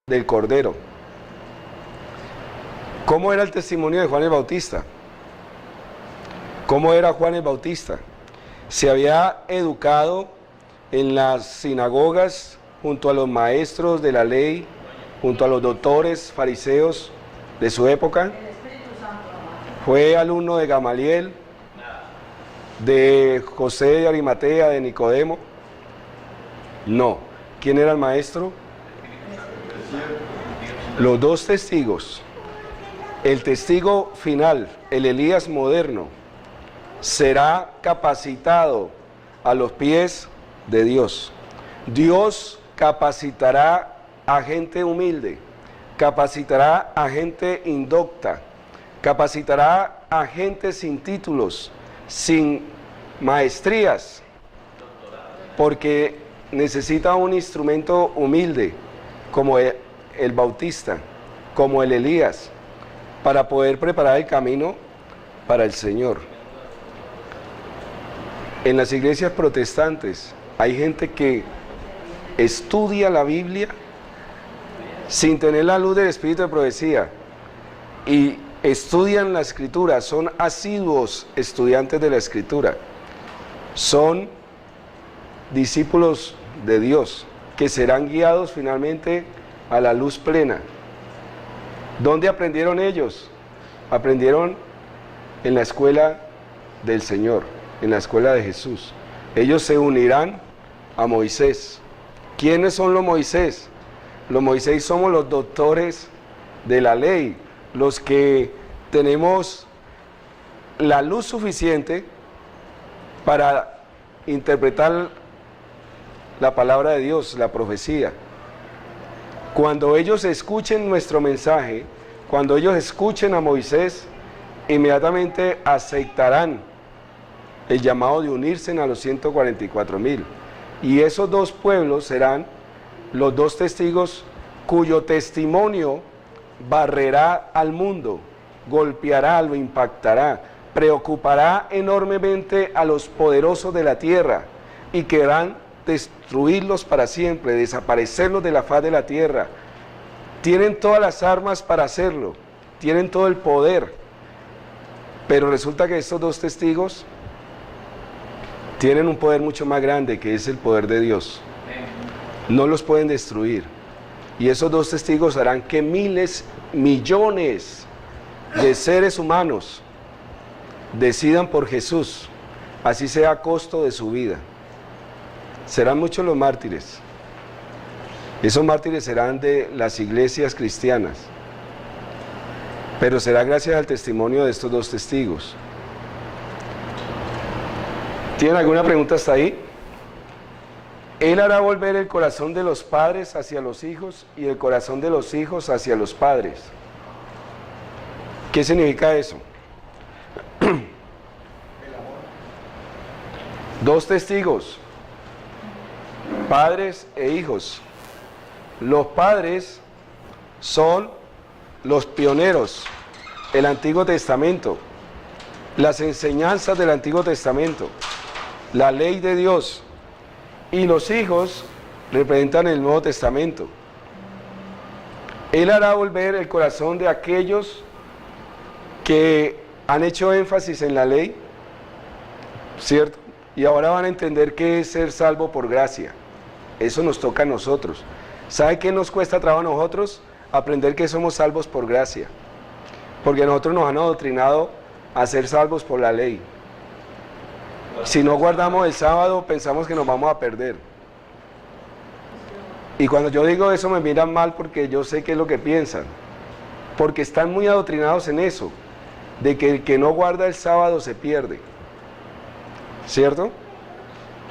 del Cordero. ¿Cómo era el testimonio de Juan el Bautista? ¿Cómo era Juan el Bautista? Se había educado en las sinagogas junto a los maestros de la ley, junto a los doctores fariseos de su época. Fue alumno de Gamaliel, de José de Arimatea, de Nicodemo. No. ¿Quién era el maestro? Los dos testigos. El testigo final, el Elías moderno, será capacitado a los pies de Dios. Dios capacitará a gente humilde, capacitará a gente indocta, capacitará a gente sin títulos, sin maestrías, porque necesita un instrumento humilde, como el Bautista, como el Elías, para poder preparar el camino para el Señor. En las iglesias protestantes hay gente que estudia la Biblia sin tener la luz del Espíritu de profecía y estudian la Escritura, son asiduos estudiantes de la Escritura, son discípulos de Dios que serán guiados finalmente a la luz plena. ¿Dónde aprendieron ellos? Aprendieron en la escuela del Señor, en la escuela de Jesús. Ellos se unirán a Moisés. ¿Quiénes son los Moisés? Los Moisés somos los doctores de la ley, los que tenemos la luz suficiente para interpretar la palabra de Dios, la profecía. Cuando ellos escuchen nuestro mensaje, cuando ellos escuchen a Moisés, inmediatamente aceptarán el llamado de unirse a los 144,000. Y esos dos pueblos serán los dos testigos cuyo testimonio barrerá al mundo, golpeará, lo impactará, preocupará enormemente a los poderosos de la tierra y querrán destruirlos para siempre, desaparecerlos de la faz de la tierra. Tienen todas las armas para hacerlo, tienen todo el poder, pero resulta que estos dos testigos tienen un poder mucho más grande, que es el poder de Dios. No los pueden destruir, y esos dos testigos harán que miles, millones de seres humanos decidan por Jesús, así sea a costo de su vida. Serán muchos los mártires. Esos mártires serán de las iglesias cristianas, pero será gracias al testimonio de estos dos testigos. ¿Tienen alguna pregunta hasta ahí? Él hará volver el corazón de los padres hacia los hijos y el corazón de los hijos hacia los padres. ¿Qué significa eso? Dos testigos, padres e hijos. Los padres son los pioneros, el Antiguo Testamento, las enseñanzas del Antiguo Testamento, la ley de Dios, y los hijos representan el Nuevo Testamento. Él hará volver el corazón de aquellos que han hecho énfasis en la ley, ¿cierto? Y ahora van a entender qué es ser salvo por gracia. Eso nos toca a nosotros. ¿Sabe qué nos cuesta trabajo a nosotros? Aprender que somos salvos por gracia. Porque nosotros nos han adoctrinado a ser salvos por la ley. Si no guardamos el sábado, pensamos que nos vamos a perder. Y cuando yo digo eso me miran mal porque yo sé qué es lo que piensan. Porque están muy adoctrinados en eso, de que el que no guarda el sábado se pierde. ¿Cierto?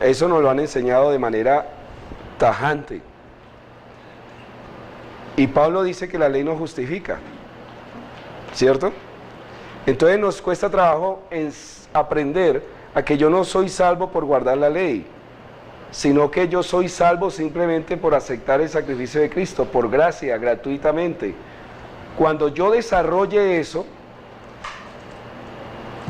Eso nos lo han enseñado de manera tajante. Y Pablo dice que la ley nos justifica, ¿cierto? Entonces nos cuesta trabajo aprender a que yo no soy salvo por guardar la ley, sino que yo soy salvo simplemente por aceptar el sacrificio de Cristo, por gracia, gratuitamente. Cuando yo desarrolle eso,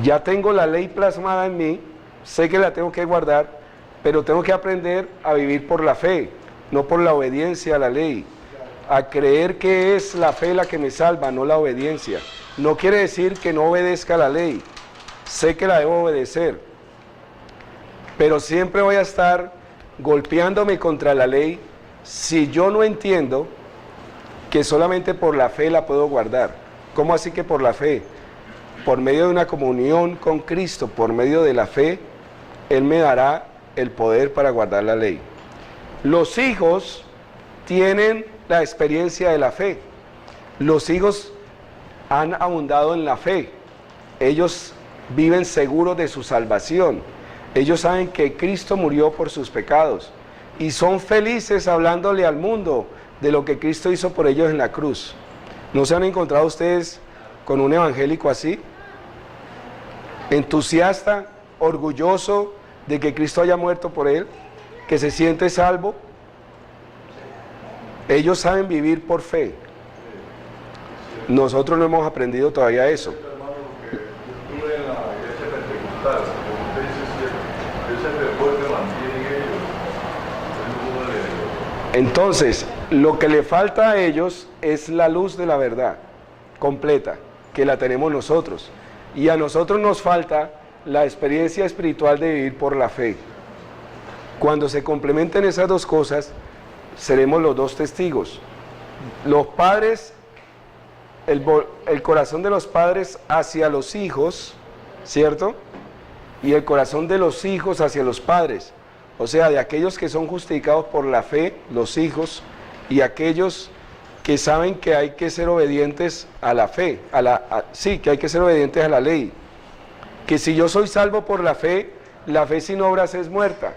ya tengo la ley plasmada en mí, sé que la tengo que guardar, pero tengo que aprender a vivir por la fe, no por la obediencia a la ley. a creer que es la fe la que me salva, no la obediencia. No quiere decir que no obedezca la ley, sé que la debo obedecer, pero siempre voy a estar golpeándome contra la ley si yo no entiendo que solamente por la fe la puedo guardar. ¿Cómo así que por la fe? Por medio de una comunión con Cristo, por medio de la fe, Él me dará el poder para guardar la ley. Los hijos tienen la experiencia de la fe. Los hijos han abundado en la fe. Ellos viven seguros de su salvación. Ellos saben que Cristo murió por sus pecados y son felices hablándole al mundo de lo que Cristo hizo por ellos en la cruz. ¿No se han encontrado ustedes con un evangélico así? Entusiasta, orgulloso de que Cristo haya muerto por él, que se siente salvo. Ellos saben vivir por fe. Nosotros no hemos aprendido todavía eso. Entonces, lo que le falta a ellos es la luz de la verdad completa, que la tenemos nosotros. Y a nosotros nos falta la experiencia espiritual de vivir por la fe. Cuando se complementen esas dos cosas, seremos los dos testigos. Los padres, el corazón de los padres hacia los hijos, ¿cierto? Y el corazón de los hijos hacia los padres. O sea, de aquellos que son justificados por la fe, los hijos, y aquellos que saben que hay que ser obedientes a la fe, sí, que hay que ser obedientes a la ley. Que si yo soy salvo por la fe sin obras es muerta.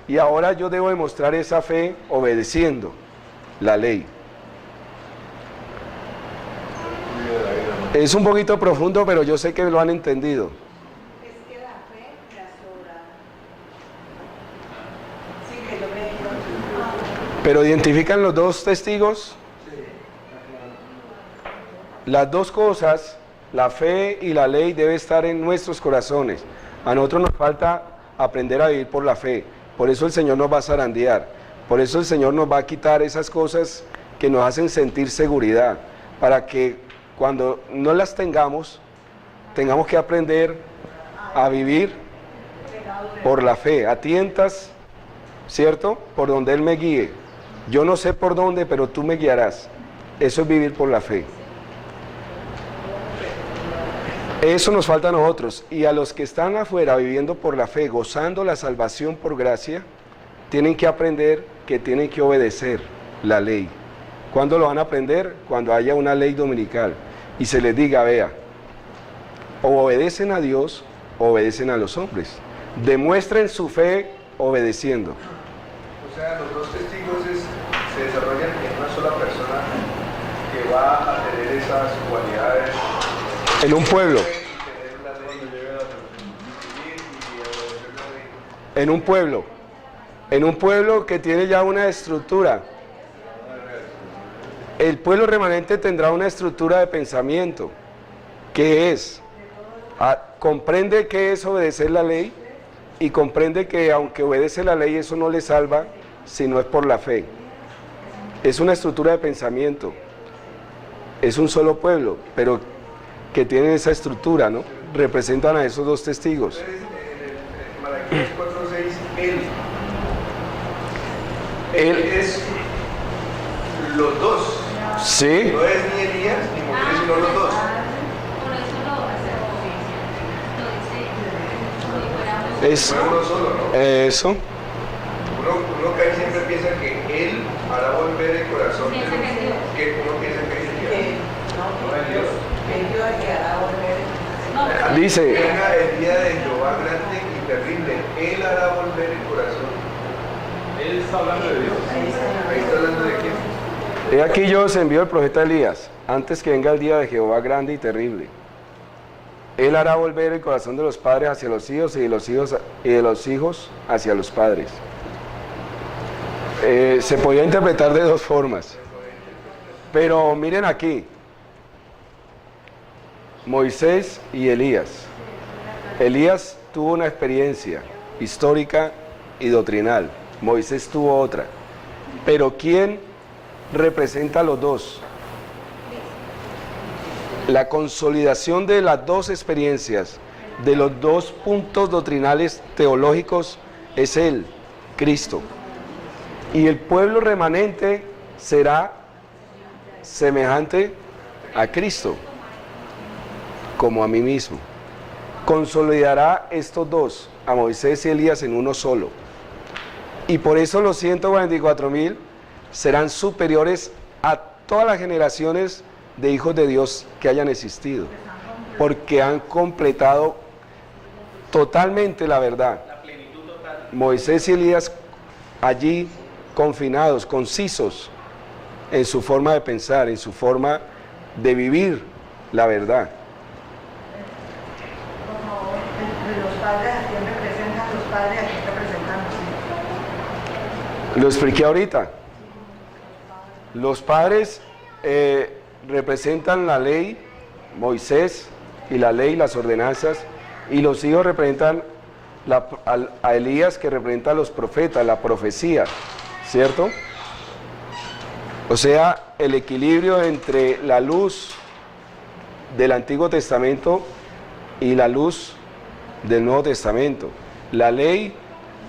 Y ahora yo debo demostrar esa fe obedeciendo la ley. Es un poquito profundo, pero yo sé que lo han entendido. Pero ¿identifican los dos testigos? Las dos cosas, la fe y la ley, debe estar en nuestros corazones. A nosotros nos falta aprender a vivir por la fe. Por eso el Señor nos va a zarandear. Por eso el Señor nos va a quitar esas cosas que nos hacen sentir seguridad. Para que cuando no las tengamos que aprender a vivir por la fe. A tientas, ¿cierto? Por donde Él me guíe. Yo no sé por dónde, pero tú me guiarás. Eso es vivir por la fe. Eso nos falta a nosotros. Y a los que están afuera viviendo por la fe, gozando la salvación por gracia, tienen que aprender que tienen que obedecer la ley. ¿Cuándo lo van a aprender? Cuando haya una ley dominical y se les diga, vea, o obedecen a Dios o obedecen a los hombres. Demuestren su fe obedeciendo. O sea, los dos testigos se desarrollan en una sola persona que va a tener esas cualidades en un pueblo. En un pueblo que tiene ya una estructura. El pueblo remanente tendrá una estructura de pensamiento. ¿Qué es? Comprende qué es obedecer la ley y comprende que aunque obedece la ley, eso no le salva si no es por la fe. Es una estructura de pensamiento. Es un solo pueblo, pero que tienen esa estructura, ¿no? Representan a esos dos testigos. En Malaquías 4:6, él es los dos. Sí. No es ni Elías ni Moisés, sino los dos. Es uno solo, ¿no? eso. Uno que ahí siempre piensa que Él hará volver el corazón de los que uno piensa que es Dios. No es Dios. Dice, venga el día de Jehová grande y terrible, Él hará volver el corazón. Él está hablando de Dios. Ahí está hablando de quién. he aquí yo os envío el profeta Elías, antes que venga el día de Jehová grande y terrible. Él hará volver el corazón de los padres hacia los hijos y de los hijos hacia los padres. Se podía interpretar de dos formas. Pero miren aquí. Moisés y Elías. Elías tuvo una experiencia histórica y doctrinal. Moisés tuvo otra. Pero ¿quién representa a los dos. La consolidación de las dos experiencias, de los dos puntos doctrinales teológicos, es Él, Cristo. Y el pueblo remanente será semejante a Cristo, como a mí mismo. Consolidará estos dos, a Moisés y Elías, en uno solo. Y por eso los 144,000 serán superiores a todas las generaciones de hijos de Dios que hayan existido, porque han completado totalmente la verdad. Moisés y Elías allí confinados, concisos en su forma de pensar, en su forma de vivir la verdad. Los padres, ¿a quién representan? Los padres, ¿a quién representan? Lo expliqué ahorita. Los padres representan la ley, Moisés, y la ley, las ordenanzas, y los hijos representan a Elías, que representa a los profetas, la profecía, ¿cierto? O sea, el equilibrio entre la luz del Antiguo Testamento y la luz del Nuevo Testamento, la ley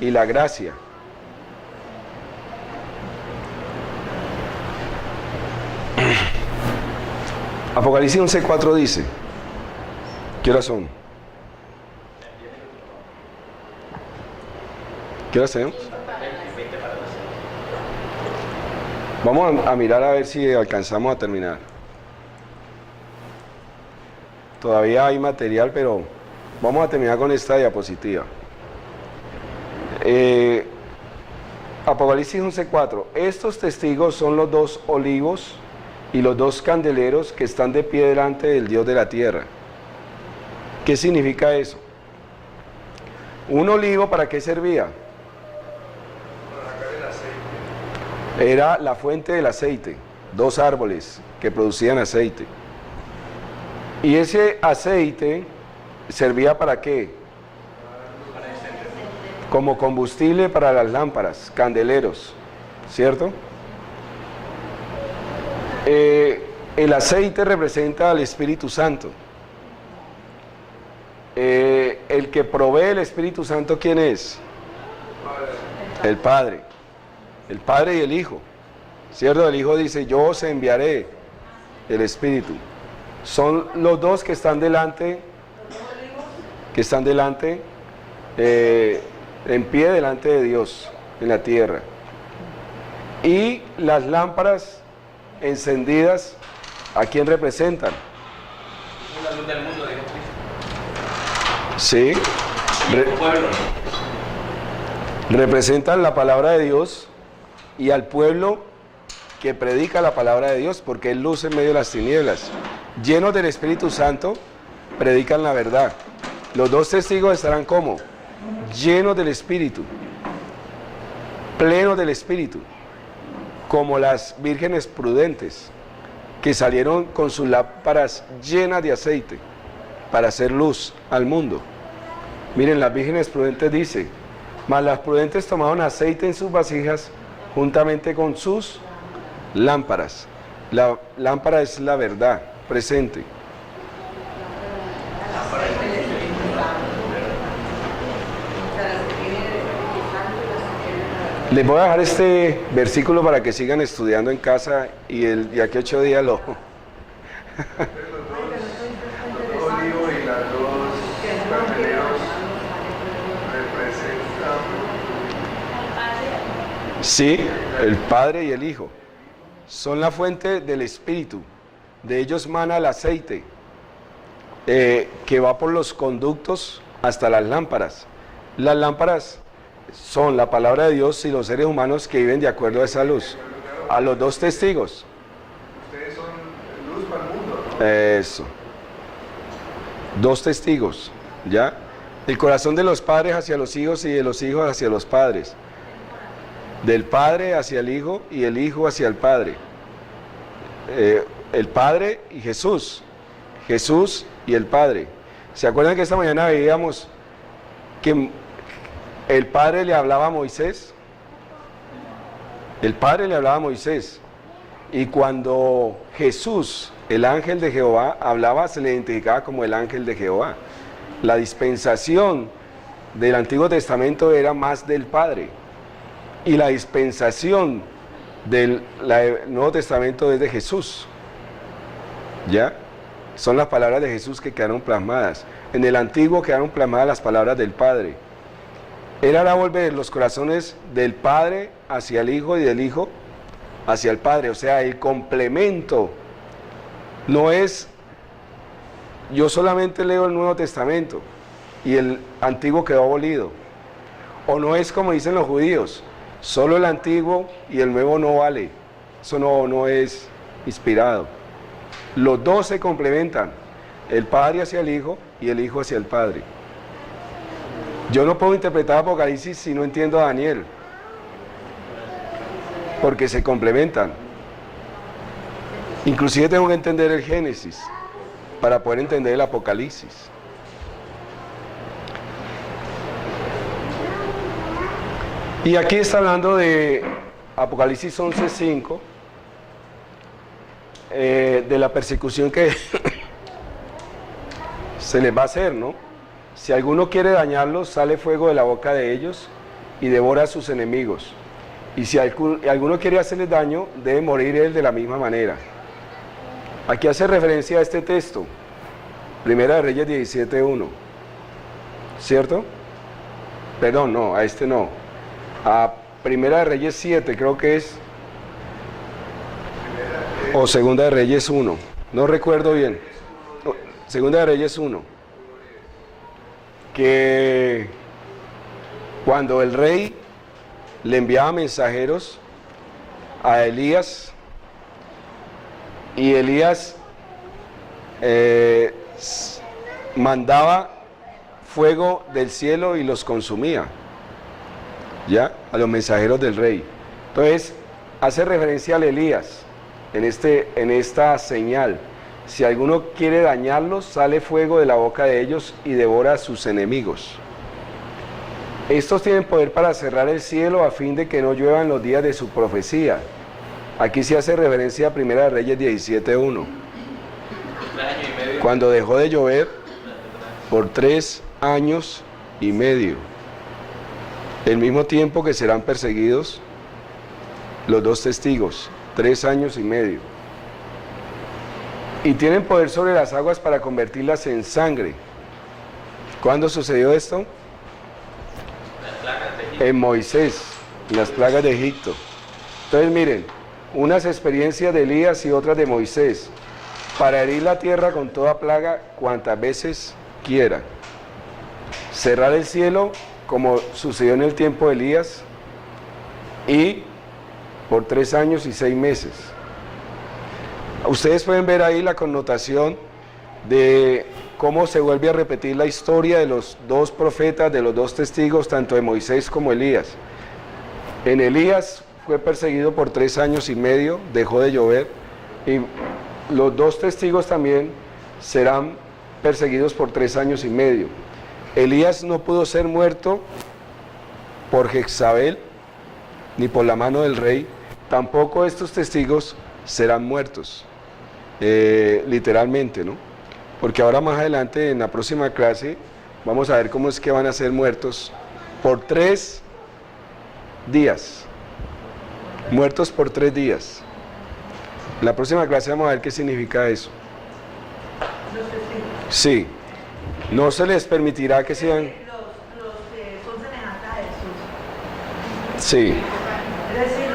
y la gracia. Apocalipsis 11:4 dice, ¿qué horas son? ¿Qué horas tenemos? Vamos a mirar a ver si alcanzamos a terminar. Todavía hay material, pero vamos a terminar con esta diapositiva. Apocalipsis 11:4. Estos testigos son los dos olivos y los dos candeleros que están de pie delante del Dios de la tierra. ¿Qué significa eso? Un olivo, ¿para qué servía? Era la fuente del aceite, dos árboles que producían aceite. Y ese aceite servía ¿para qué? Como combustible para las lámparas, candeleros, ¿cierto? El aceite representa al Espíritu Santo. El que provee el Espíritu Santo, ¿quién es? El Padre. El Padre y el Hijo, ¿cierto? El Hijo dice, yo os enviaré el Espíritu. Son los dos que están delante, en pie delante de Dios, en la tierra. Y las lámparas encendidas, ¿a quién representan? La luz del mundo, dijo Cristo. Sí. Representan la palabra de Dios y al pueblo que predica la palabra de Dios, porque es luz en medio de las tinieblas. Llenos del Espíritu Santo, predican la verdad. Los dos testigos estarán como llenos del Espíritu, plenos del Espíritu, como las vírgenes prudentes que salieron con sus lámparas llenas de aceite para hacer luz al mundo. Miren, las vírgenes prudentes dice, mas las prudentes tomaron aceite en sus vasijas juntamente con sus lámparas. La lámpara es la verdad presente. Les voy a dejar este versículo para que sigan estudiando en casa y de aquí a 8 días lo... Los dos olivos y las dos candeleros representan Sí, el Padre y el Hijo. Son la fuente del Espíritu. De ellos mana el aceite que va por los conductos hasta las lámparas. Las lámparas son la palabra de Dios y los seres humanos que viven de acuerdo a esa luz. A los dos testigos. ustedes son luz para el mundo, ¿no? Eso. Dos testigos, ¿ya? El corazón de los padres hacia los hijos y de los hijos hacia los padres. Del Padre hacia el Hijo y el Hijo hacia el Padre. El Padre y Jesús. Jesús y el Padre. ¿Se acuerdan que esta mañana veíamos que el Padre le hablaba a Moisés? El Padre le hablaba a Moisés. Y cuando Jesús, el ángel de Jehová, hablaba, se le identificaba como el ángel de Jehová. La dispensación del Antiguo Testamento era más del Padre. Y la dispensación del Nuevo Testamento es de Jesús. ¿Ya? Son las palabras de Jesús que quedaron plasmadas. En el Antiguo quedaron plasmadas las palabras del Padre. Él hará volver los corazones del Padre hacia el Hijo y del Hijo hacia el Padre. O sea, el complemento no es yo solamente leo el Nuevo Testamento y el Antiguo quedó abolido. O no es como dicen los judíos, solo el Antiguo y el Nuevo no vale. Eso no es inspirado. Los dos se complementan, el Padre hacia el Hijo y el Hijo hacia el Padre. Yo no puedo interpretar Apocalipsis si no entiendo a Daniel, porque se complementan. Inclusive tengo que entender el Génesis para poder entender el Apocalipsis. Y aquí está hablando de Apocalipsis 11:5, de la persecución que se les va a hacer, ¿no? Si alguno quiere dañarlos, sale fuego de la boca de ellos y devora a sus enemigos. Y si alguno quiere hacerles daño, debe morir él de la misma manera. Aquí hace referencia a este texto, Primera de Reyes 17:1, ¿cierto? Perdón, no, a este no. A Primera de Reyes 7, creo que es, o Segunda de Reyes 1, no recuerdo bien. No, Segunda de Reyes 1, que cuando el rey le enviaba mensajeros a Elías, y Elías mandaba fuego del cielo y los consumía, ¿ya? A los mensajeros del rey. Entonces, hace referencia a Elías en esta señal. Si alguno quiere dañarlos, sale fuego de la boca de ellos y devora a sus enemigos. Estos tienen poder para cerrar el cielo a fin de que no lluevan los días de su profecía. Aquí se hace referencia a Primera de Reyes 17:1. Cuando dejó de llover por 3 años y medio. El mismo tiempo que serán perseguidos los dos testigos, 3 años y medio. Y tienen poder sobre las aguas para convertirlas en sangre. ¿Cuándo sucedió esto? En Moisés, en las plagas de Egipto. Entonces miren, unas experiencias de Elías y otras de Moisés, para herir la tierra con toda plaga cuantas veces quiera. Cerrar el cielo, como sucedió en el tiempo de Elías, y por 3 años y 6 meses. Ustedes pueden ver ahí la connotación de cómo se vuelve a repetir la historia de los dos profetas, de los dos testigos, tanto de Moisés como Elías. En Elías fue perseguido por 3 años y medio, dejó de llover, y los dos testigos también serán perseguidos por 3 años y medio. Elías no pudo ser muerto por Jezabel, ni por la mano del rey, tampoco estos testigos serán muertos, literalmente, ¿no? Porque ahora más adelante, en la próxima clase, vamos a ver cómo es que van a ser muertos por 3 días. Muertos por 3 días. En la próxima clase vamos a ver qué significa eso. Sí. No se les permitirá que sean... Los que son semejantes a Jesús. Sí. Es decir,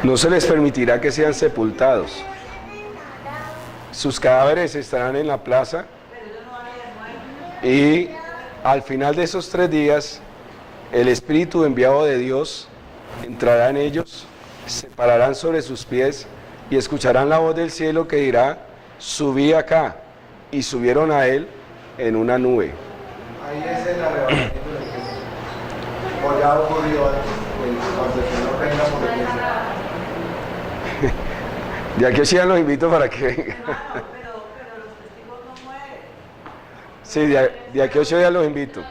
No se les permitirá que sean sepultados. Sus cadáveres estarán en la plaza y al final de esos 3 días el Espíritu enviado de Dios entrará en ellos, se pararán sobre sus pies y escucharán la voz del cielo que dirá: subí acá, y subieron a él en una nube. Ahí es el arrebatamiento de la iglesia. O ya ocurrió antes, cuando el Señor venga por la iglesia. De aquí a Chía los invito para que vengan. pero los testigos no mueren. Sí, de aquí a 8 días los invito.